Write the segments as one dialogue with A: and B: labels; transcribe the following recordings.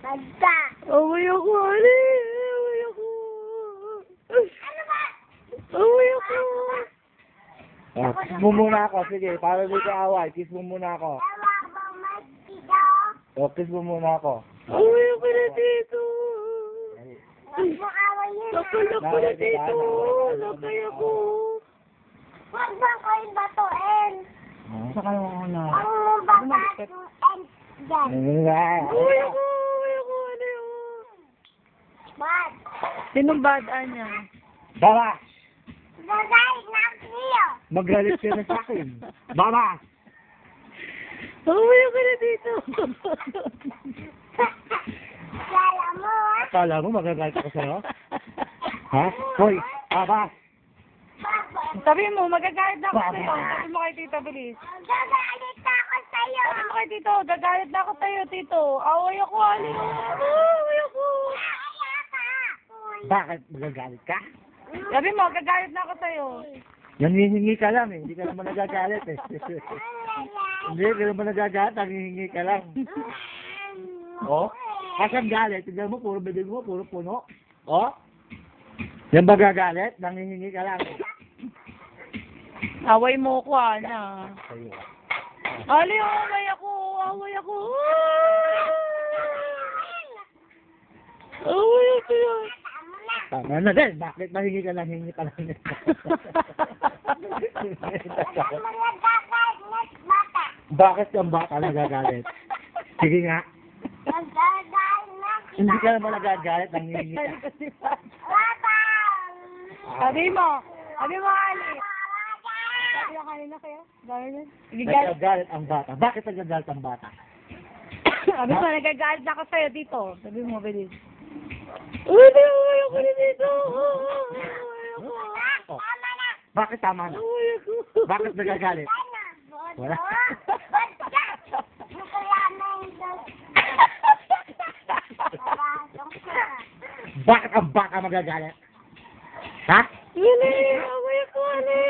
A: Basta.
B: Away ako, Ali. Away ako.
A: Ano ba?
B: Away ako.
C: Oh, kiss mo muna ako. Sige, para di ka away. Kiss mo muna ako.
A: Ewa ba magkita?
C: Oh, kiss mo muna ako.
B: Away ako na dito.
A: Huwag mo awayin.
B: Nakalak ko na dito. Lakay ako.
A: Huwag ba kayo batuin?
C: Saka ako na.
A: Ang babatuin dyan.
B: Away ako. Away ako. Ano yun?
A: Bad.
B: Sinong bad niya?
C: Baba!
A: Gagayit na ang siyo.
C: Magalit ka na sa akin. Baba!
B: Away ako na dito.
A: Kala mo, ha?
C: Akala mo magagalit ako sa'yo? Ha? Hoy! Baba!
B: Sabi mo, magagalit na ako sa'yo. Sabi mo kay Tito, bilis.
A: Gagalit ako sa'yo.
B: Sabi mo kay Tito, gagalit na ako sa'yo, Tito. Away ako, Ali. Away ako.
A: Kaya ka.
C: Bakit magagalit ka?
B: Sabi mo, gagalit na ako sa'yo.
C: Nangihingi ka lang eh. Hindi ka naman nagagalit eh. Hindi ka naman nagagalit. Nangihingi ka lang. Oh? Asan galit? Tignan mo, puro bibig mo, puro puno. Oh? Yan ba gagalit? Nangihingi ka lang.
B: Away mo ko, Ana.
C: Sa'yo.
B: Ali, away ako. Away ako. Away ako yan.
C: Tama na din. Bakit mahingi ka lang? Hingi ka lang.
A: Mga gagayit na bata.
C: Bakit yung bata nagagalit? Sige nga.
A: Gagayit na
C: Hindi ka naman nagagalit. Nangihingi ka.
A: bata.
B: Sabi mo, Ali. Sabi mo kanina kaya? Gano'n? Nagagalit.
C: Nagagalit ang bata. Bakit nagagalit ang bata?
B: Sabi mo, nagagalit na ako sa'yo dito. Sabi mo, bilis. Away ako na dito. Away ako.
C: Oh. Bakit tama na?
B: Away ako.
C: Bakit nagagalit? Wala. Bakit ang baka magagalit? Ha?
B: Ali, away ako, Ali.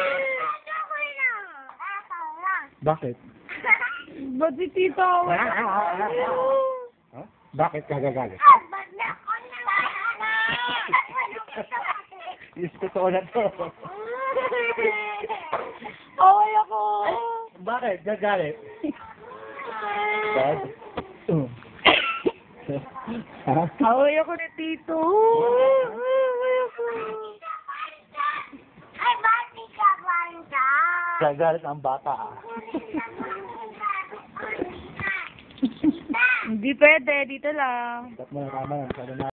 C: Bakit?
B: Ba't si Tito away ako?
C: Huh? Bakit kagagalit? Yes, totoo na to.
B: Away ako.
C: Bakit gagalit? Dad? Ha?
B: Away ako ni Tito. Away ako.
A: Ay, bati ka, banda.
C: Gagalit ang bata.
B: Hindi pwede, dito lang.
C: Dapat mo na tama na.